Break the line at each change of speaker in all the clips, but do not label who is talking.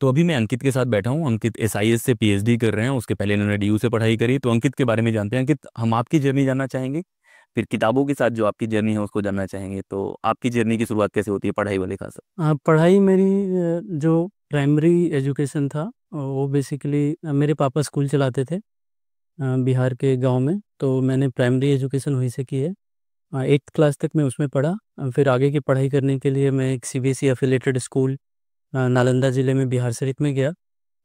तो अभी मैं अंकित के साथ बैठा हूँ। अंकित एसआईएस से पीएचडी कर रहे हैं, उसके पहले इन्होंने डीयू से पढ़ाई करी। तो अंकित के बारे में जानते हैं। अंकित, हम आपकी जर्नी जानना चाहेंगे, फिर किताबों के साथ जो आपकी जर्नी है उसको जानना चाहेंगे। तो आपकी जर्नी की शुरुआत कैसे होती है पढ़ाई वाले खास?
पढ़ाई मेरी जो प्राइमरी एजुकेशन था वो बेसिकली मेरे पापा स्कूल चलाते थे बिहार के गांव में। तो मैंने प्राइमरी एजुकेशन वहीं से की है। 8th क्लास तक मैं उसमें पढ़ा। फिर आगे की पढ़ाई करने के लिए मैं एक सीबीएसई एफिलेटेड स्कूल नालंदा ज़िले में बिहार शरीफ में गया।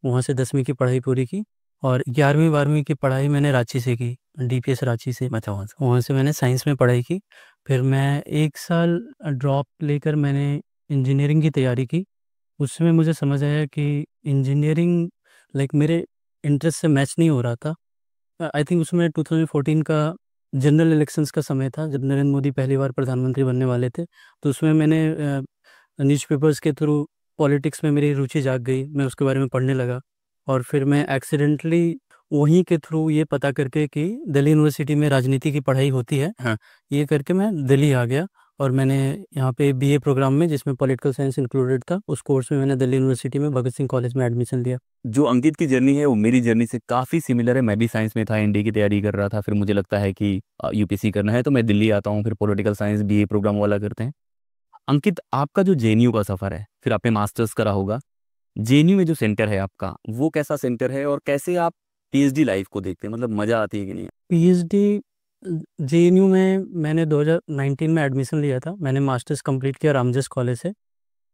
वहाँ से 10वीं की पढ़ाई पूरी की और 11वीं 12वीं की पढ़ाई मैंने रांची से की, डीपीएस रांची से।
अच्छा,
वहाँ से मैंने साइंस में पढ़ाई की। फिर मैं 1 साल ड्रॉप लेकर मैंने इंजीनियरिंग की तैयारी की। उसमें मुझे समझ आया कि इंजीनियरिंग लाइक मेरे इंटरेस्ट से मैच नहीं हो रहा था। आई थिंक उसमें 2014 का जनरल इलेक्शंस का समय था जब नरेंद्र मोदी पहली बार प्रधानमंत्री बनने वाले थे। तो उसमें मैंने न्यूज़पेपर्स के थ्रू पॉलिटिक्स में मेरी रुचि जाग गई, मैं उसके बारे में पढ़ने लगा। और फिर मैं एक्सीडेंटली वहीं के थ्रू ये पता करके कि दिल्ली यूनिवर्सिटी में राजनीति की पढ़ाई होती है, हाँ, ये करके मैं दिल्ली आ गया। और मैंने यहाँ पे बीए प्रोग्राम में जिसमें पॉलिटिकल साइंस इंक्लूडेड था, उस कोर्स में मैंने दिल्ली यूनिवर्सिटी में भगत सिंह कॉलेज में एडमिशन लिया।
जो अंकित की जर्नी है वो मेरी जर्नी से काफ़ी सिमिलर है। मैं भी साइंस में था, एनडी की तैयारी कर रहा था। फिर मुझे लगता है कि यूपीएससी करना है तो मैं दिल्ली आता हूँ, फिर पॉलिटिकल साइंस बीए प्रोग्राम वाला करते हैं। अंकित, आपका जो जेएनयू का सफ़र है, फिर आपने मास्टर्स करा होगा। जेएनयू में जो सेंटर है आपका, वो कैसा सेंटर है और कैसे आप पीएचडी लाइफ को देखते हैं? मतलब मज़ा आती है कि नहीं?
पीएचडी जेएनयू में मैंने 2019 में एडमिशन लिया था। मैंने मास्टर्स कंप्लीट किया रामजस कॉलेज से,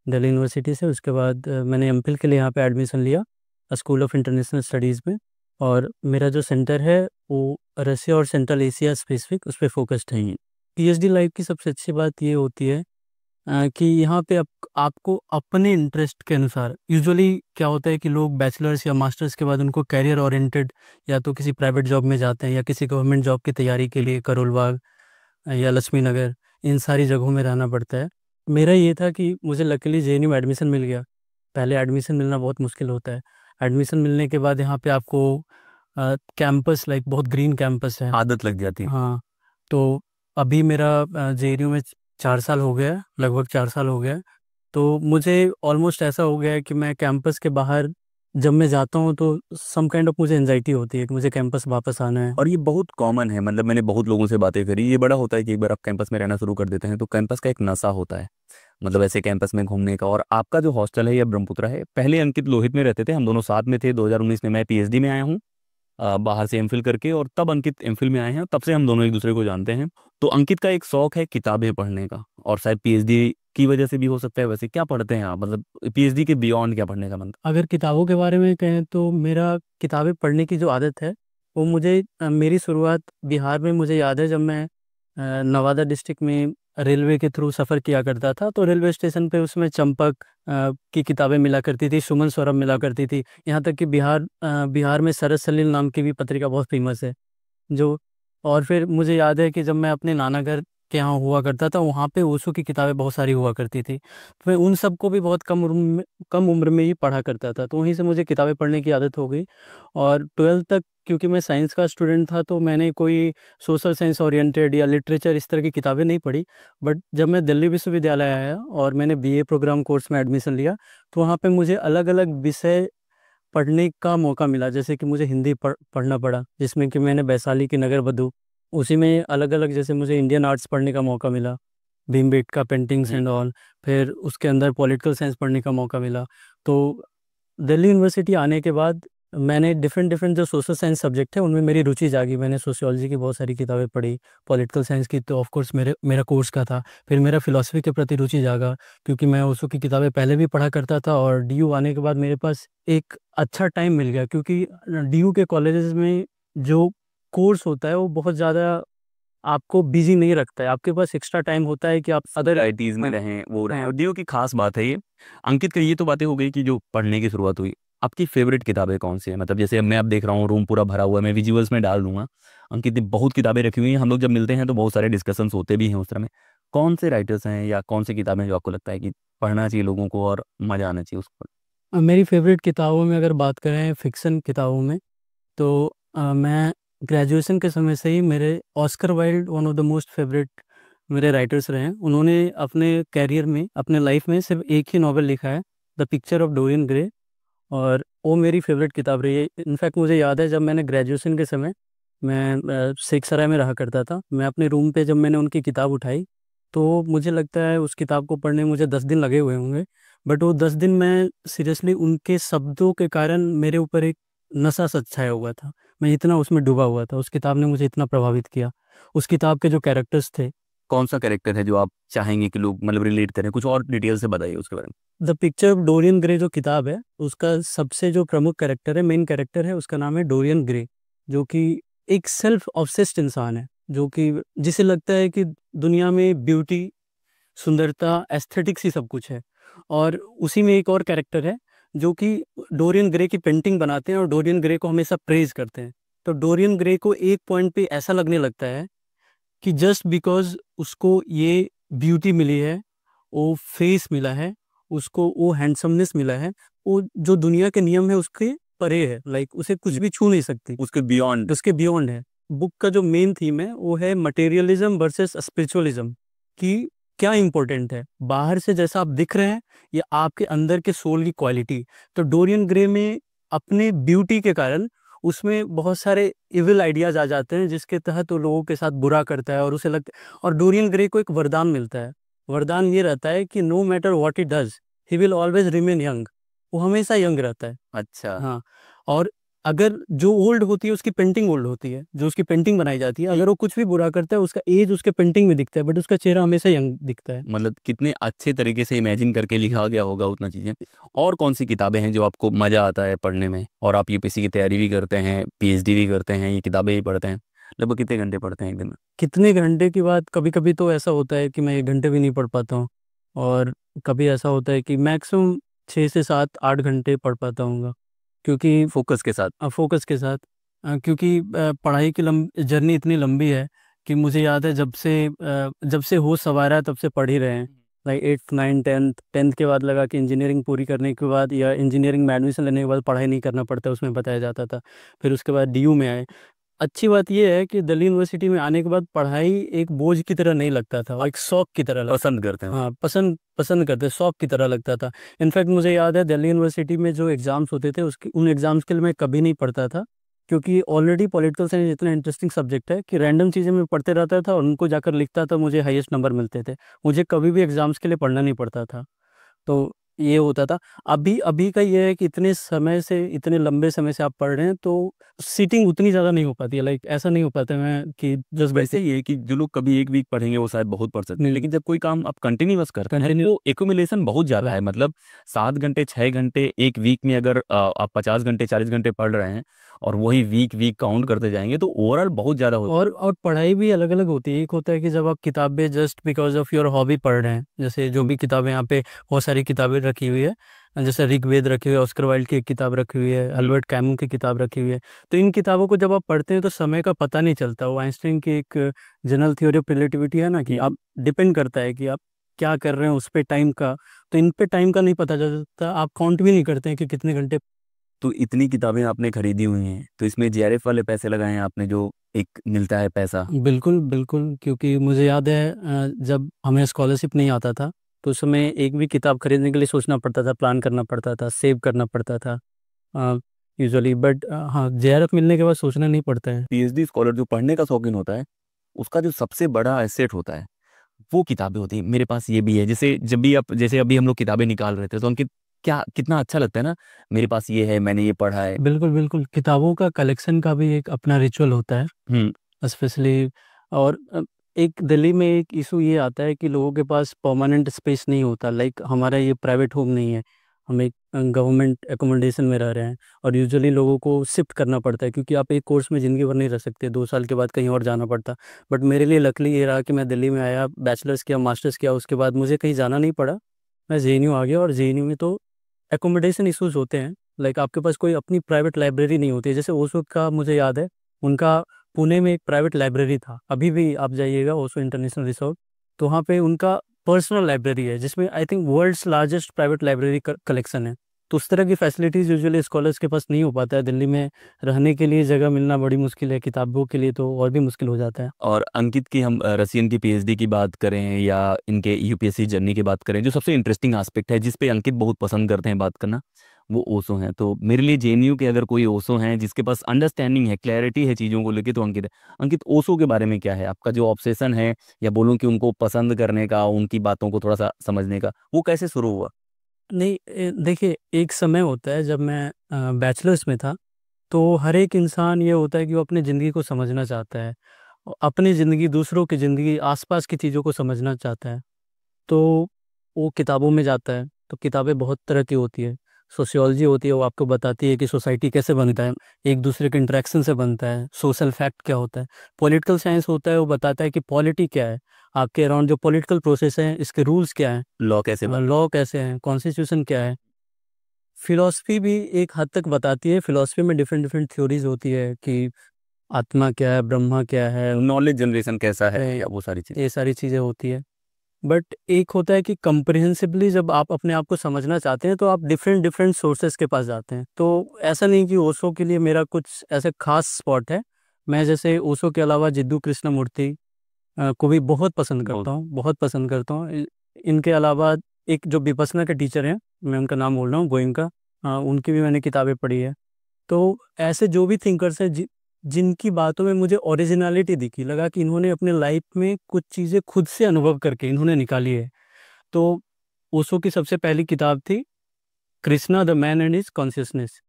दिल्ली यूनिवर्सिटी से। उसके बाद मैंने एमफिल के लिए यहाँ पे एडमिशन लिया स्कूल ऑफ इंटरनेशनल स्टडीज़ में। और मेरा जो सेंटर है वो रसिया और सेंट्रल एशिया स्पेसिफिक उस पर फोकस्ड है। पीएचडी लाइफ की सबसे अच्छी बात ये होती है कि यहाँ पे आपको अपने इंटरेस्ट के अनुसार, यूजुअली क्या होता है कि लोग बैचलर्स या मास्टर्स के बाद उनको कैरियर ओरिएंटेड या तो किसी प्राइवेट जॉब में जाते हैं या किसी गवर्नमेंट जॉब की तैयारी के लिए करोल बाग या लक्ष्मी नगर, इन सारी जगहों में रहना पड़ता है। मेरा ये था कि मुझे लकीली जेएनयू में एडमिशन मिल गया। पहले एडमिशन मिलना बहुत मुश्किल होता है। एडमिशन मिलने के बाद यहाँ पे आपको कैंपस लाइक बहुत ग्रीन कैंपस है,
आदत लग जाती है।
हाँ। तो अभी मेरा जेएनयू में 4 साल हो गया है, लगभग 4 साल हो गया है। तो मुझे ऑलमोस्ट ऐसा हो गया है कि मैं कैंपस के बाहर जब मैं जाता हूँ तो सम काइंड ऑफ मुझे एंजाइटी होती है कि मुझे कैंपस वापस आना है।
और ये बहुत कॉमन है, मतलब मैंने बहुत लोगों से बातें करी। ये बड़ा होता है कि एक बार आप कैंपस में रहना शुरू कर देते हैं तो कैंपस का एक नशा होता है, मतलब ऐसे कैंपस में घूमने का। और आपका जो हॉस्टल है या ब्रह्मपुत्रा है, पहले अंकित लोहित में रहते थे, हम दोनों साथ में थे। 2019 में मैं पीएचडी में आया हूँ बाहर से एमफिल करके, और तब अंकित एमफिल में आए हैं। तब से हम दोनों एक दूसरे को जानते हैं। तो अंकित का एक शौक है किताबें पढ़ने का, और शायद पीएचडी की वजह से भी हो सकता है। वैसे क्या पढ़ते हैं आप, मतलब पीएचडी के बियॉन्ड क्या पढ़ने का मन?
अगर किताबों के बारे में कहें तो मेरा किताबें पढ़ने की जो आदत है वो मुझे मेरी शुरुआत बिहार में मुझे याद है जब मैं नवादा डिस्ट्रिक्ट में रेलवे के थ्रू सफ़र किया करता था। तो रेलवे स्टेशन पे उसमें चंपक की किताबें मिला करती थी, सुमन सौरभ मिला करती थी। यहाँ तक कि बिहार में सरस सलील नाम की भी पत्रिका बहुत फेमस है जो। और फिर मुझे याद है कि जब मैं अपने नाना घर के यहाँ हुआ करता था वहाँ पे ओशो की किताबें बहुत सारी हुआ करती थी। तो मैं उन सबको भी बहुत कम उम्र में ही पढ़ा करता था, तो वहीं से मुझे किताबें पढ़ने की आदत हो गई। और 12th तक क्योंकि मैं साइंस का स्टूडेंट था तो मैंने कोई सोशल साइंस ओरिएंटेड या लिटरेचर इस तरह की किताबें नहीं पढ़ी। बट जब मैं दिल्ली विश्वविद्यालय आया और मैंने बीए प्रोग्राम कोर्स में एडमिशन लिया तो वहाँ पे मुझे अलग अलग विषय पढ़ने का मौका मिला। जैसे कि मुझे हिंदी पढ़ना पड़ा, जिसमें कि मैंने वैशाली की नगर बधू, उसी में अलग अलग जैसे मुझे इंडियन आर्ट्स पढ़ने का मौका मिला, भीमबेटका पेंटिंग्स एंड ऑल। फिर उसके अंदर पॉलिटिकल साइंस पढ़ने का मौका मिला। तो दिल्ली यूनिवर्सिटी आने के बाद मैंने डिफरेंट डिफरेंट जो सोशल साइंस सब्जेक्ट है उनमें मेरी रुचि जागी। मैंने सोशियोलॉजी की बहुत सारी किताबें पढ़ी, पॉलिटिकल साइंस की तो ऑफ कोर्स मेरा कोर्स का था। फिर मेरा फिलॉसफी के प्रति रुचि जागा क्योंकि मैं उसकी की किताबें पहले भी पढ़ा करता था। और डीयू आने के बाद मेरे पास एक अच्छा टाइम मिल गया क्योंकि डीयू के कॉलेजेस में जो कोर्स होता है वो बहुत ज़्यादा आपको बिजी नहीं रखता है। आपके पास एक्स्ट्रा टाइम होता है कि आप
अदर आईटीज में रहें, वो रहें।
हाँ।
और डीओ की खास बात है ये। अंकित का ये तो बातें हो गई कि जो पढ़ने की शुरुआत हुई। आपकी फेवरेट किताबें कौन सी है? मतलब जैसे मैं अब देख रहा हूँ रूम पूरा भरा हुआ है, मैं विजुअल्स में डाल दूंगा। अंकित ने बहुत किताबें रखी हुई हैं, हम लोग जब मिलते हैं तो बहुत सारे डिस्कशंस होते भी हैं उस तरह में। कौन से राइटर्स हैं या कौन सी किताबें जो आपको लगता है कि पढ़ना चाहिए लोगों को और मजा आना चाहिए उसको?
मेरी फेवरेट किताबों में अगर बात करें फिक्सन किताबों में तो मैं ग्रेजुएशन के समय से ही मेरे Oscar Wilde one of the most favourite मेरे राइटर्स रहे हैं। उन्होंने अपने कैरियर में, अपने लाइफ में सिर्फ एक ही नॉवेल लिखा है, the picture of Dorian Gray. और वो मेरी फेवरेट किताब रही है। इनफैक्ट मुझे याद है जब मैंने ग्रेजुएशन के समय, मैं शेखसराय में रहा करता था, मैं अपने रूम पे जब मैंने उनकी किताब उठाई तो मुझे लगता है उस किताब को पढ़ने में मुझे 10 दिन लगे हुए होंगे। बट वो 10 दिन मैं सीरियसली उनके शब्दों के कारण मेरे ऊपर एक नशा सा छाया हुआ था। मैं इतना उसमें डूबा हुआ था, उस किताब ने मुझे इतना प्रभावित किया। उस किताब के जो कैरेक्टर्स थे,
कौन सा कैरेक्टर है जो आप चाहेंगे कि लोग मतलब रिलेट करें? कुछ और डिटेल से बताइए उसके बारे
the picture of Dorian Gray जो किताब है, उसका सबसे जो प्रमुख कैरेक्टर है, मेन कैरेक्टर है, उसका नाम है डोरियन ग्रे, जो कि एक सेल्फ ऑब्सेस्ड इंसान है, जो कि जिसे लगता है कि दुनिया में ब्यूटी, सुंदरता, एस्थेटिक्स ही सब कुछ है। और उसी में एक और कैरेक्टर है जो कि डोरियन ग्रे की पेंटिंग बनाते हैं और डोरियन ग्रे को हमेशा प्रेज करते हैं। तो डोरियन ग्रे को एक पॉइंट पे ऐसा लगने लगता है कि जस्ट बिकॉज उसको ये ब्यूटी मिली है, वो फेस मिला है, उसको वो हैंडसमनेस मिला है, वो जो दुनिया के नियम है उसके परे है, लाइक उसे कुछ भी छू नहीं सकती,
में, उसके बियॉन्ड।
उसके बियॉन्ड है। बुक का जो मेन थीम है वो है मटेरियलिज्म वर्सेस स्पिरिचुअलिज्म, कि क्या इंपॉर्टेंट है, बाहर से जैसा आप दिख रहे हैं या आपके अंदर के सोल की क्वालिटी। तो डोरियन ग्रे में अपने ब्यूटी के कारण उसमें बहुत सारे इविल आइडियाज आ जाते हैं, जिसके तहत वो लोगों के साथ बुरा करता है और उसे लगता है। और डोरियन ग्रे को एक वरदान मिलता है, वरदान ये रहता है कि no matter what he does, he will always remain young. वो हमेशा यंग रहता है।
अच्छा।
हाँ। और अगर जो ओल्ड होती है उसकी पेंटिंग ओल्ड होती है, जो उसकी पेंटिंग बनाई जाती है, अगर वो कुछ भी बुरा करता है उसका एज उसके पेंटिंग में दिखता है, बट उसका चेहरा हमेशा यंग दिखता है।
मतलब कितने अच्छे तरीके से इमेजिन करके लिखा गया होगा उतना चीज़ें। और कौन सी किताबें हैं जो आपको मज़ा आता है पढ़ने में, और आप यूपीएससी की तैयारी भी करते हैं, पीएचडी भी करते हैं, ये किताबें भी पढ़ते हैं? लगभग कितने घंटे पढ़ते हैं एक दिन में?
कितने घंटे की बात, कभी कभी तो ऐसा होता है कि मैं 1 घंटे भी नहीं पढ़ पाता हूँ, और कभी ऐसा होता है कि मैक्सिमम 6 से 7 8 घंटे पढ़ पाता हूँ, क्योंकि
फोकस के साथ?
फोकस के साथ। क्योंकि पढ़ाई की जर्नी इतनी लंबी है कि मुझे याद है जब से होश संवारा है तब से पढ़ ही रहे हैं। लाइक 8th 9th 10th, के बाद लगा कि इंजीनियरिंग पूरी करने के बाद या इंजीनियरिंग में एडमिशन लेने के बाद पढ़ाई नहीं करना पड़ता, उसमें बताया जाता था। फिर उसके बाद डीयू में आए। अच्छी बात यह है कि दिल्ली यूनिवर्सिटी में आने के बाद पढ़ाई एक बोझ की तरह नहीं लगता था, एक शौक की तरह लगता।
पसंद करते हैं?
हाँ, पसंद पसंद करते, शौक की तरह लगता था। इनफैक्ट मुझे याद है दिल्ली यूनिवर्सिटी में जो एग्जाम्स होते थे उसकी उन एग्जाम्स के लिए मैं कभी नहीं पढ़ता था, क्योंकि ऑलरेडी पॉलिटिकल साइंस इतना इंटरेस्टिंग सब्जेक्ट है कि रैंडम चीज़ें मैं पढ़ते रहता था और उनको जाकर लिखता था, मुझे हाईएस्ट नंबर मिलते थे। मुझे कभी भी एग्जाम्स के लिए पढ़ना नहीं पड़ता था। तो ये होता था। अभी अभी का ये है कि इतने समय से, इतने लंबे समय से आप पढ़ रहे हैं तो सीटिंग उतनी ज़्यादा नहीं हो पाती है, लाइक ऐसा नहीं हो पाता मैं कि जस्ट
वैसे ये है कि जो लोग कभी एक वीक पढ़ेंगे वो शायद बहुत पढ़ सकते हैं, लेकिन जब कोई काम आप कंटिन्यूअस करते हैं तो एक्यूमुलेशन बहुत ज़्यादा है। मतलब 7 घंटे 6 घंटे एक वीक में अगर आप 50 घंटे 40 घंटे पढ़ रहे हैं और वही वीक वीक काउंट करते जाएंगे तो ओवरऑल बहुत ज़्यादा होता
और पढ़ाई भी अलग अलग होती है। एक होता है कि जब आप किताबें just because of your hobby पढ़ रहे हैं, जैसे जो भी किताबें यहाँ पे बहुत सारी किताबें रखी हुई है, जैसे ऋग्वेद रखी हुई है, ऑस्कर वाइल्ड की एक किताब रखी हुई है, अल्बर्ट कैमू की किताब रखी हुई है। तो इन किताबों को जब आप पढ़ते हैं तो समय का पता नहीं चलता। वो आइंस्टाइन की एक जनरल थ्योरी ऑफ रिलेटिविटी है ना, कि आप डिपेंड करता है कि आप क्या कर रहे हैं उस पे टाइम का। तो इन पे टाइम का नहीं पता चलता, आप काउंट भी नहीं करते हैं कि कितने घंटे।
तो इतनी किताबें आपने खरीदी हुई हैं तो इसमें जेआरएफ वाले पैसे लगाए हैं आपने, जो एक मिलता है पैसा?
बिल्कुल बिल्कुल, क्योंकि मुझे याद है जब हमें स्कॉलरशिप नहीं आता था तो उस समय एक भी किताब खरीदने के लिए सोचना पड़ता था, प्लान करना पड़ता था, सेव करना पड़ता था यूजुअली। बट हाँ, जेआरएफ मिलने के बाद सोचना नहीं पड़ता है।
पीएचडी स्कॉलर जो पढ़ने का शौकीन होता है उसका जो सबसे बड़ा एसेट होता है वो किताबें होती हैं। मेरे पास ये भी है, जैसे जब भी आप, जैसे अभी हम लोग किताबें निकाल रहे थे तो उनकी क्या कितना अच्छा लगता है ना, मेरे पास ये है, मैंने ये पढ़ा है।
बिल्कुल बिल्कुल, किताबों का कलेक्शन का भी एक अपना रिचुअल होता है
हम्म।
स्पेशली। और एक दिल्ली में एक इशू ये आता है कि लोगों के पास परमानेंट स्पेस नहीं होता, लाइक हमारा ये प्राइवेट होम नहीं है, हम एक गवर्नमेंट एकोमोडेशन में रह रहे हैं। और यूजुअली लोगों को शिफ्ट करना पड़ता है, क्योंकि आप एक कोर्स में ज़िंदगी भर नहीं रह सकते, 2 साल के बाद कहीं और जाना पड़ता। बट मेरे लिए लकली ये रहा कि मैं दिल्ली में आया, बैचलर्स किया, मास्टर्स किया, उसके बाद मुझे कहीं जाना नहीं पड़ा, मैं जेएनयू आ गया। और जेएनयू में तो एकोमोडेशन इश्यूज होते हैं, लाइक आपके पास कोई अपनी प्राइवेट लाइब्रेरी नहीं होती है। जैसे ओशो का मुझे याद है, उनका पुणे में एक प्राइवेट लाइब्रेरी था, अभी भी आप जाइएगा ओशो इंटरनेशनल रिसोर्ट, तो वहाँ पे उनका पर्सनल लाइब्रेरी है, जिसमें I think world's largest private library collection है। तो उस तरह की फैसिलिटीज़ यूजुअली स्कॉलर्स के पास नहीं हो पाता है। दिल्ली में रहने के लिए जगह मिलना बड़ी मुश्किल है, किताबों के लिए तो और भी मुश्किल हो जाता है।
और अंकित की हम रसियन की पीएचडी की बात करें या इनके यूपीएससी जर्नी की बात करें, जो सबसे इंटरेस्टिंग एस्पेक्ट है जिस पे अंकित बहुत पसंद करते हैं बात करना, वो ओशो हैं। तो मेरे लिए जेएनयू के अगर कोई ओशो हैं जिसके पास अंडरस्टैंडिंग है, क्लैरिटी है चीज़ों को लेके, तो अंकित है। अंकित, ओशो के बारे में क्या है आपका जो ऑब्सेशन है, या बोलूँ कि उनको पसंद करने का, उनकी बातों को थोड़ा सा समझने का, वो कैसे शुरू हुआ?
नहीं, देखिए, एक समय होता है जब मैं बैचलर्स में था, तो हर एक इंसान ये होता है कि वो अपनी ज़िंदगी को समझना चाहता है, अपनी ज़िंदगी, दूसरों की ज़िंदगी, आसपास की चीज़ों को समझना चाहता है। तो वो किताबों में जाता है। तो किताबें बहुत तरह की होती है। सोशियोलॉजी होती है, वो आपको बताती है कि सोसाइटी कैसे बनता है, एक दूसरे के इंटरेक्शन से बनता है, सोशल फैक्ट क्या होता है। पॉलिटिकल साइंस होता है, वो बताता है कि पॉलिटी क्या है, आपके अराउंड जो पॉलिटिकल प्रोसेस है इसके रूल्स क्या हैं,
लॉ कैसे बना?
लॉ कैसे हैं, कॉन्स्टिट्यूशन क्या है। फिलॉसफी भी एक हद तक बताती है। फिलॉसफी में डिफरेंट डिफरेंट थ्योरीज होती है कि आत्मा क्या है, ब्रह्मा क्या है,
नॉलेज जनरेशन कैसा है, या वो सारी चीज़।
ये सारी चीज़ें होती है। बट एक होता है कि कंप्रिहेंसिवली जब आप अपने आप को समझना चाहते हैं तो आप डिफरेंट डिफरेंट सोर्सेज के पास जाते हैं। तो ऐसा नहीं कि ओशो के लिए मेरा कुछ ऐसा खास स्पॉट है। मैं जैसे ओशो के अलावा जिद्दू कृष्णमूर्ति को भी बहुत पसंद
बहुत।
करता हूँ, बहुत पसंद करता हूँ। इनके अलावा एक जो विपස්සना के टीचर हैं, मैं उनका नाम बोल रहा हूँ, गोइंका, उनकी भी मैंने किताबें पढ़ी है। तो ऐसे जो भी थिंकर्स हैं जिनकी बातों में मुझे ओरिजिनलिटी दिखी, लगा कि इन्होंने अपने लाइफ में कुछ चीज़ें खुद से अनुभव करके इन्होंने निकाली है। तो ओशो की सबसे पहली किताब थी Krishna the man and his consciousness.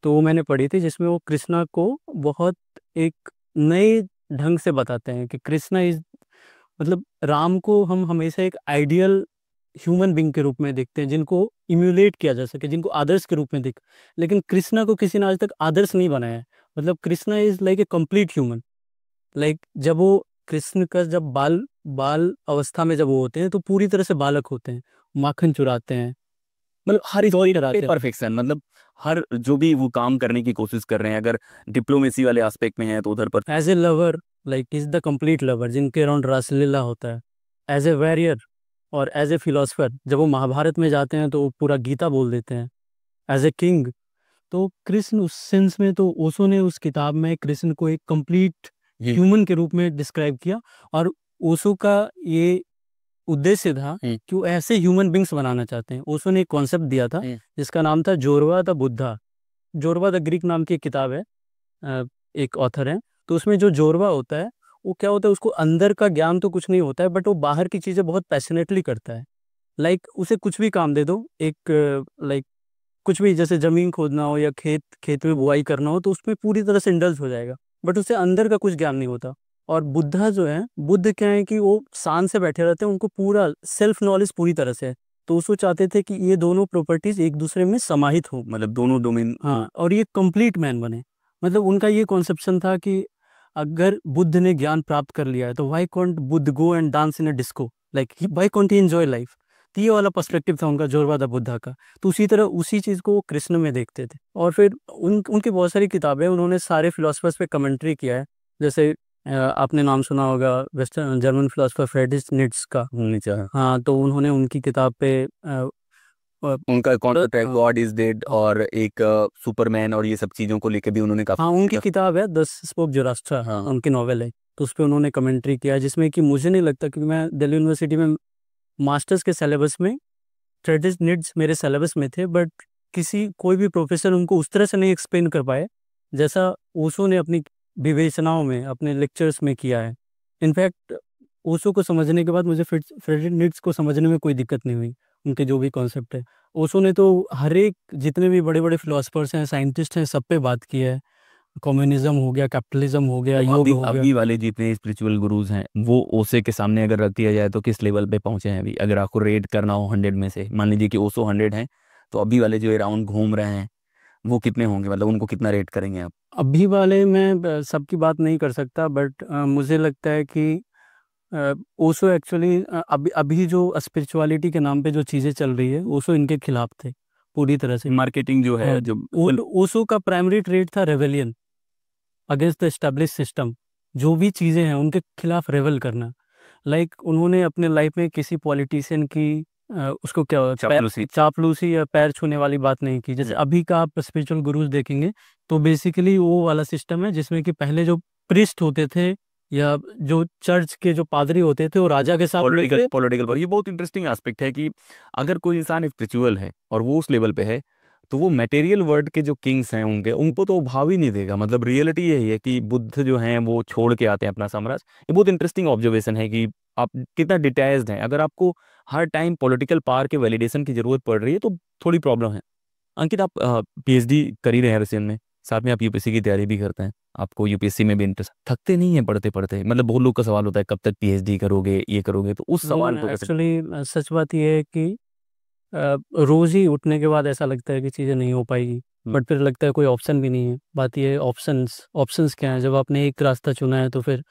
तो वो मैंने पढ़ी थी, जिसमें वो कृष्णा को बहुत एक नए ढंग से बताते हैं कि कृष्णा इज, मतलब राम को हम हमेशा एक आइडियल ह्यूमन बींग के रूप में देखते हैं, जिनको इम्यूलेट किया जा सके, जिनको आदर्श के रूप में देख। लेकिन कृष्णा को किसी ने आज तक आदर्श नहीं बनाया है। मतलब Krishna is like a complete human. Like जब वो कृष्ण का जब बाल बाल अवस्था में जब वो होते हैं तो पूरी तरह से बालक होते हैं, माखन चुराते हैं,
मतलब हर
चोरी
स्टेप पे
कराते हैं।
परफेक्शन, मतलब हर जो भी वो काम करने की कोशिश कर रहे हैं, अगर डिप्लोमेसी वाले एस्पेक्ट में है तो उधर पर।
As a lover, like is the complete lover, जिनके अराउंड रासलीला होता है। एज ए वॉरियर और एज ए फिलोसफर, जब वो महाभारत में जाते हैं तो वो पूरा गीता बोल देते हैं। एज ए किंग, तो कृष्ण उस सेंस में, तो ओशो ने उस किताब में कृष्ण को एक कंप्लीट ह्यूमन के रूप में डिस्क्राइब किया। और ओशो का ये उद्देश्य था कि वो ऐसे ह्यूमन बींग्स बनाना चाहते हैं। ओशो ने एक कॉन्सेप्ट दिया था जिसका नाम था जोरवा द बुद्धा। जोरवा द ग्रीक नाम की एक किताब है, एक ऑथर है। तो उसमें जो जोरवा होता है, वो क्या होता है, उसको अंदर का ज्ञान तो कुछ नहीं होता है, बट वो बाहर की चीज़ें बहुत पैशनेटली करता है। लाइक उसे कुछ भी काम दे दो, एक लाइक कुछ भी, जैसे जमीन खोदना हो या खेत खेत में बुआई करना हो, तो उसमें पूरी तरह से इंडल्ज हो जाएगा, बट उसे अंदर का कुछ ज्ञान नहीं होता। और बुद्धा जो है, बुद्ध क्या है कि वो शांत से बैठे रहते हैं, उनको पूरा सेल्फ नॉलेज पूरी तरह से है। तो उसको चाहते थे कि ये दोनों प्रॉपर्टीज एक दूसरे में समाहित हो,
मतलब दोनों डोमेन।
हाँ, और ये कंप्लीट मैन बने। मतलब उनका ये कॉन्सेप्शन था कि अगर बुद्ध ने ज्ञान प्राप्त कर लिया है तो why can't Buddha go and dance in a disco, like why can't he enjoy life. तो ये वाला पर्सपेक्टिव था उनका, जोरवा द बुद्धा का। तो उसी तरह उसी चीज़ को वो कृष्ण में देखते थे। और फिर उनकी बहुत सारी किताबें, उन्होंने सारे फिलोसफर्स पे कमेंट्री किया है। जैसे आपने नाम सुना होगा western German philosopher Friedrich nits का।
नीचे।
हाँ, तो उन्होंने उनकी किताब पे
उनका कॉन्सेप्ट है
हाँ,
गॉड इज डेड, और एक सुपरमैन, और ये सब चीजों को लेके भी उन्होंने
हाँ,
काफी
उनकी किताब है द स्पोक जोरास्ट्रा,
हाँ।
उनकी नॉवेल है। तो उस पर उन्होंने कमेंट्री किया है, जिसमें कि मुझे नहीं लगता, कि मैं दिल्ली यूनिवर्सिटी में मास्टर्स के सिलेबस में ट्रेडिस नीड्स मेरे सिलेबस में थे, बट किसी कोई भी प्रोफेसर उनको उस तरह से नहीं एक्सप्लेन कर पाए जैसा ओशो ने अपनी विवेचनाओं में, अपने लेक्चर्स में किया है। इनफैक्ट ओशो को समझने के बाद मुझे फ्रेडरिक नीड्स को समझने में कोई दिक्कत नहीं हुई, उनके जो भी कॉन्सेप्ट है। ओशो ने तो हर एक, जितने भी बड़े बड़े फिलोसफर्स हैं, साइंटिस्ट हैं, सब पे बात की है। कम्युनिज्म हो गया, कैपिटलिज्म हो गया, योग
अभी
हो गया।
अभी वाले जितने स्पिरिचुअल गुरुज हैं, वो ओशो के सामने अगर रख दिया जाए तो किस लेवल पे पहुंचे हैं अभी? अगर आपको रेट करना हो 100 में से, मान लीजिए कि ओशो 100 हैं, तो अभी वाले जो अराउंड घूम रहे हैं वो कितने होंगे? मतलब उनको कितना रेट करेंगे आप?
अभी वाले में सबकी बात नहीं कर सकता, बट मुझे लगता है कि ओशो एक्चुअली अभी अभी जो स्पिरिचुअलिटी के नाम पे जो चीज़ें चल रही है, ओशो इनके खिलाफ थे पूरी तरह से।
मार्केटिंग जो
हाँ,
है जो
ओशो का प्राइमरी ट्रेड था rebellion against the establish system. जो भी चीज़ें हैं उनके खिलाफ रेवल करना। लाइक उन्होंने अपने लाइफ में किसी पॉलिटिशियन की उसको क्या
चापलूसी।
चापलूसी या पैर छूने वाली बात नहीं की। जैसे अभी का आप स्पिरिचुअल गुरुज देखेंगे तो बेसिकली वो वाला सिस्टम है, जिसमें कि पहले जो प्रिस्ट होते थे या जो चर्च के जो पादरी होते थे, वो राजा के साथ
पॉलिटिकल
मिलते।
पॉलिटिकल पर ये बहुत इंटरेस्टिंग एस्पेक्ट है कि अगर कोई इंसान स्पिरिचुअल है और वो उस लेवल पे है, तो वो मटेरियल वर्ल्ड के जो किंग्स हैं उनके उनको तो भाव ही नहीं देगा। मतलब रियलिटी यही है कि बुद्ध जो हैं वो छोड़ के आते हैं अपना साम्राज्य। ये बहुत इंटरेस्टिंग ऑब्जर्वेशन है कि आप कितना डिटैच्ड हैं। अगर आपको हर टाइम पॉलिटिकल पावर के वैलिडेशन की जरूरत पड़ रही है तो थोड़ी प्रॉब्लम है। अंकित, आप पीएचडी कर ही रहे हैं रशियन में, साथ में आप यूपीएससी की तैयारी भी करते हैं, आपको यूपीएससी में भी इंटरेस्ट, थकते नहीं है पढ़ते पढ़ते? मतलब बहुत लोग का सवाल होता है कब तक पीएचडी करोगे, ये करोगे, तो उस सवाल को कैसे?
एक्चुअली सच बात ये है कि रोज ही उठने के बाद ऐसा लगता है कि चीज़ें नहीं हो पाएगी, बट फिर लगता है कोई ऑप्शन भी नहीं है। बात ये है ऑप्शंस ऑप्शंस क्या है, जब आपने एक रास्ता चुना है तो फिर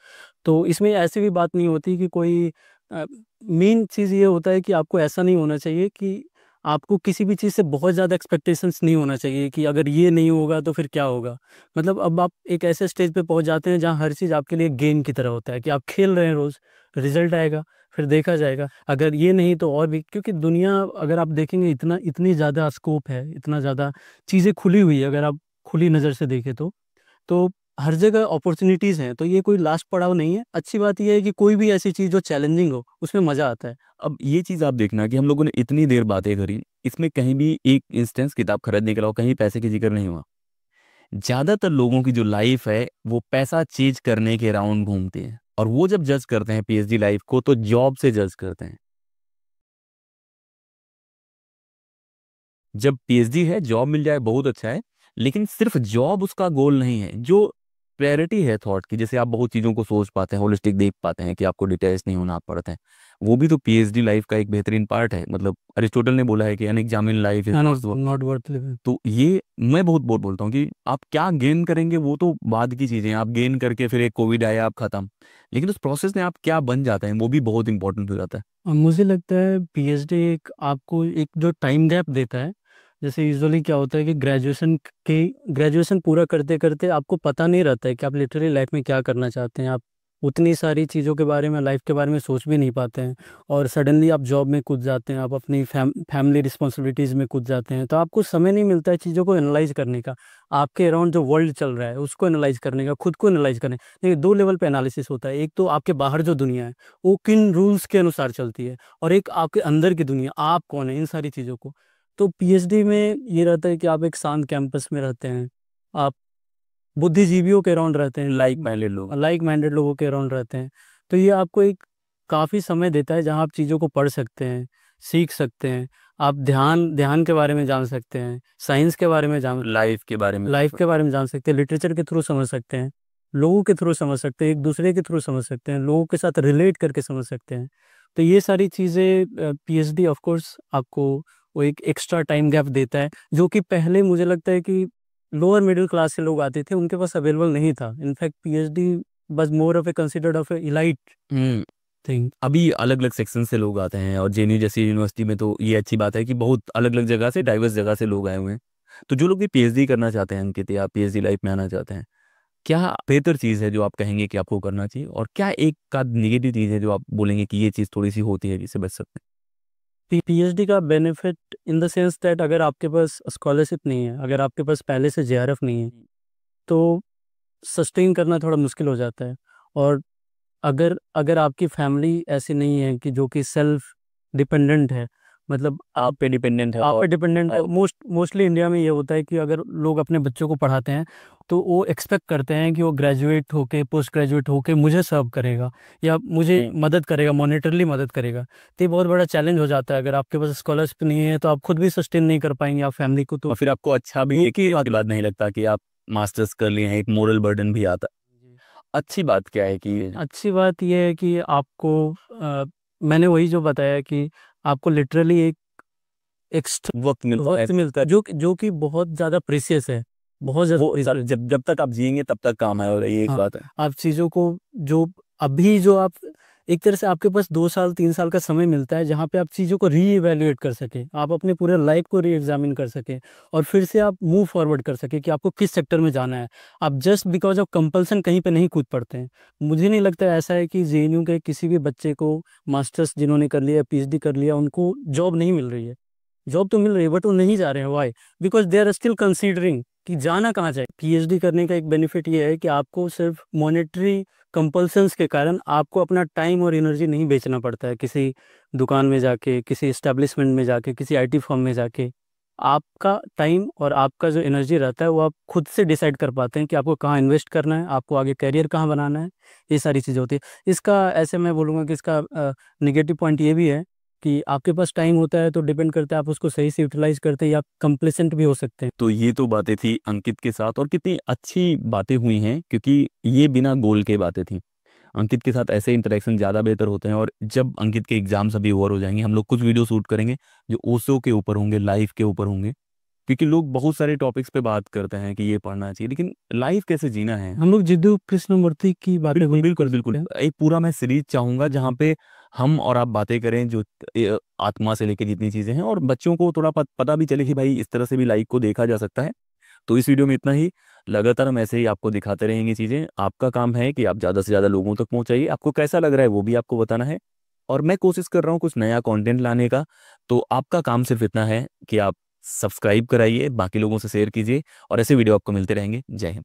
तो इसमें ऐसी भी बात नहीं होती कि कोई मेन चीज़ ये होता है कि आपको ऐसा नहीं होना चाहिए कि आपको किसी भी चीज़ से बहुत ज़्यादा एक्सपेक्टेशंस नहीं होना चाहिए कि अगर ये नहीं होगा तो फिर क्या होगा। मतलब अब आप एक ऐसे स्टेज पे पहुंच जाते हैं जहां हर चीज़ आपके लिए गेम की तरह होता है कि आप खेल रहे हैं रोज़, रिजल्ट आएगा फिर देखा जाएगा, अगर ये नहीं तो और भी, क्योंकि दुनिया अगर आप देखेंगे इतनी ज़्यादा स्कोप है, इतना ज़्यादा चीज़ें खुली हुई है, अगर आप खुली नज़र से देखें तो हर जगह अपॉर्चुनिटीज़ हैं, तो ये कोई लास्ट पड़ाव नहीं है। अच्छी बात ये है कि कोई भी ऐसी चीज़ जो चैलेंजिंग हो उसमें मज़ा आता है।
अब ये चीज आप देखना कि हम लोगों ने इतनी देर बातें करी, इसमें कहीं भी एक इंस्टेंस किताब खरीदने के अलावा कहीं पैसे की जिक्र नहीं हुआ। ज्यादातर लोगों की जो लाइफ है वो पैसा चेज करने के राउंड घूमती है, और वो जब जज करते हैं पीएचडी लाइफ को तो जॉब से जज करते हैं। जब पीएचडी है, जॉब मिल जाए बहुत अच्छा है, लेकिन सिर्फ जॉब उसका गोल नहीं है। जो क्लैरिटी है थॉट की, जैसे आप बहुत चीज़ों को सोच पाते हैं, होलिस्टिक देख पाते हैं कि आपको डिटेल्स नहीं होना पड़ता है, वो भी तो पीएचडी लाइफ का एक बेहतरीन पार्ट है। मतलब अरिस्टोटल ने बोला है कि unexamined life is
not worth living.
तो ये मैं बहुत बहुत बोलता हूँ कि आप क्या गेन करेंगे वो तो बाद की चीज़ें हैं। आप गेन करके फिर एक कोविड आया, आप खत्म, लेकिन उस प्रोसेस में आप क्या बन जाते हैं वो भी बहुत इंपॉर्टेंट हो जाता है।
मुझे लगता है पीएचडी एक आपको एक जो टाइम गैप देता है, जैसे यूजुअली क्या होता है कि ग्रेजुएशन पूरा करते करते आपको पता नहीं रहता है कि आप लिटरली लाइफ में क्या करना चाहते हैं। आप उतनी सारी चीज़ों के बारे में, लाइफ के बारे में सोच भी नहीं पाते हैं, और सडनली आप जॉब में कूद जाते हैं, आप अपनी फैमिली रिस्पॉन्सिबिलिटीज़ में कूद जाते हैं, तो आपको समय नहीं मिलता है चीज़ों को एनालाइज करने का, आपके अराउंड जो वर्ल्ड चल रहा है उसको एनालाइज करने का, खुद को एनालाइज करने। देखिए, दो लेवल पे एनालिसिस होता है, एक तो आपके बाहर जो दुनिया है वो किन रूल्स के अनुसार चलती है, और एक आपके अंदर की दुनिया, आप कौन है, इन सारी चीज़ों को। तो पीएचडी में ये रहता है कि आप एक शांत कैंपस में रहते हैं, आप बुद्धिजीवियों के अराउंड रहते हैं, लाइक माइंडेड लोगों के अराउंड रहते हैं, तो ये आपको एक काफ़ी समय देता है जहाँ आप चीज़ों को पढ़ सकते हैं, सीख सकते हैं, आप ध्यान ध्यान के बारे में जान सकते हैं, साइंस के बारे में लाइफ के बारे में जान सकते हैं, लिटरेचर के थ्रू समझ सकते हैं, लोगों के थ्रू समझ सकते हैं, एक दूसरे के थ्रू समझ सकते हैं, लोगों के साथ रिलेट करके समझ सकते हैं। तो ये सारी चीज़ें पीएचडी ऑफ कोर्स आपको वो एक एक्स्ट्रा टाइम गैप देता है, जो कि पहले मुझे लगता है कि लोअर मिडिल क्लास से लोग आते थे, उनके पास अवेलेबल नहीं था। In fact PhD was more of A considered of A elite
hmm
thing.
अभी अलग अलग सेक्शन से लोग आते हैं, और जेएनयू जैसी यूनिवर्सिटी में तो ये अच्छी बात है कि बहुत अलग अलग जगह से, डाइवर्स जगह से लोग आए हुए हैं। तो जो लोग भी पीएचडी करना चाहते हैं अंकित, या पीएचडी लाइफ में आना चाहते हैं, क्या बेहतर चीज़ है जो आप कहेंगे कि आपको करना चाहिए, और क्या एक का नेगेटिव चीज़ है जो आप बोलेंगे कि ये चीज़ थोड़ी सी होती है जिससे बच सकते
पीएचडी का benefit in the sense that अगर आपके पास स्कॉलरशिप नहीं है, अगर आपके पास पहले से जेआरएफ नहीं है,
हैं?
तो सस्टेन करना थोड़ा मुश्किल हो जाता है। और अगर अगर आपकी फैमिली ऐसी नहीं है कि जो कि सेल्फ डिपेंडेंट है, मतलब
आप पे डिपेंडेंट है
आप पे
और
डिपेंडेंट है, मोस्टली इंडिया में ये होता है कि अगर लोग अपने बच्चों को पढ़ाते हैं तो वो एक्सपेक्ट करते हैं कि वो ग्रेजुएट होके, पोस्ट ग्रेजुएट होके मुझे सर्व करेगा या मुझे मदद करेगा, मॉनेटरली मदद करेगा। तो ये बहुत बड़ा चैलेंज हो जाता है। अगर आपके पास स्कॉलरशिप नहीं है तो आप खुद भी सस्टेन नहीं कर पाएंगे आप फैमिली को। तो
और फिर आपको अच्छा भी एक ही बात नहीं लगता कि आप मास्टर्स कर लिए हैं, एक मोरल बर्डन भी आता है। अच्छी बात क्या है कि
अच्छी बात यह है कि आपको मैंने वही जो बताया कि आपको लिटरली एक एक्स्ट्रा
वक्त
मिलता है जो कि बहुत ज़्यादा प्रीशियस है, बहुत ज़्यादा
वो
precious।
जब जब तक आप जिएंगे तब तक काम है, और ये एक
हाँ,
बात है।
आप चीज़ों को जो अभी जो आप एक तरह से आपके पास 2 साल 3 साल का समय मिलता है जहाँ पे आप चीज़ों को री इवेल्युएट कर सके, आप अपने पूरे लाइफ को री एग्जामिन कर सके, और फिर से आप मूव फॉरवर्ड कर सके कि आपको किस सेक्टर में जाना है। आप जस्ट बिकॉज ऑफ कंपल्सन कहीं पे नहीं कूद पड़ते हैं। मुझे नहीं लगता ऐसा है कि जेएनयू के किसी भी बच्चे को मास्टर्स जिन्होंने कर लिया, पीएचडी कर लिया, उनको जॉब नहीं मिल रही है। जॉब तो मिल रही है बट वो नहीं जा रहे हैं। Why? Because they are still considering कि जाना कहाँ चाहिए। पीएचडी करने का एक बेनिफिट ये है कि आपको सिर्फ मॉनेटरी कंपल्सन्स के कारण आपको अपना टाइम और एनर्जी नहीं बेचना पड़ता है किसी दुकान में जाके, किसी एस्टेब्लिशमेंट में जाके, किसी आईटी फर्म में जाके। आपका टाइम और आपका जो एनर्जी रहता है वो आप खुद से डिसाइड कर पाते हैं कि आपको कहाँ इन्वेस्ट करना है, आपको आगे करियर कहाँ बनाना है, ये सारी चीज़ें होती है। इसका ऐसे मैं बोलूँगा कि इसका नेगेटिव पॉइंट ये भी है कि आपके पास टाइम होता है तो डिपेंड करता है आप उसको सही से यूटिलाइज करते हैं या कंप्लेसेंट भी हो सकते हैं।
तो ये तो बातें थी अंकित के साथ, और कितनी अच्छी बातें हुई हैं, क्योंकि ये बिना गोल के बातें थी। अंकित के साथ ऐसे इंटरेक्शन ज़्यादा बेहतर होते हैं। और जब अंकित के एग्जाम्स अभी ओवर हो जाएंगे, हम लोग कुछ वीडियो शूट करेंगे जो ओशो के ऊपर होंगे, लाइफ के ऊपर होंगे। क्योंकि लोग बहुत सारे टॉपिक्स पे बात करते हैं कि ये पढ़ना चाहिए, लेकिन लाइफ कैसे जीना है।
हम लोग जिद्दू कृष्णमूर्ति की बातें
बिल्कुल
भी
बिल्कुल
कर सकते
बिल्कुल,
हैं।
एक पूरा मैं सीरीज चाहूंगा जहाँ पे हम और आप बातें करें, जो आत्मा से लेके जितनी चीजें हैं, और बच्चों को थोड़ा पता भी चले कि भाई इस तरह से भी लाइफ को देखा जा सकता है। तो इस वीडियो में इतना ही। लगातार हम ऐसे ही आपको दिखाते रहेंगे चीजें। आपका काम है कि आप ज़्यादा से ज़्यादा लोगों तक पहुंचाइए। आपको कैसा लग रहा है वो भी आपको बताना है, और मैं कोशिश कर रहा हूँ कुछ नया कंटेंट लाने का। तो आपका काम सिर्फ इतना है कि आप सब्सक्राइब कराइए, बाकी लोगों से शेयर कीजिए, और ऐसे वीडियो आपको मिलते रहेंगे। जय हिंद।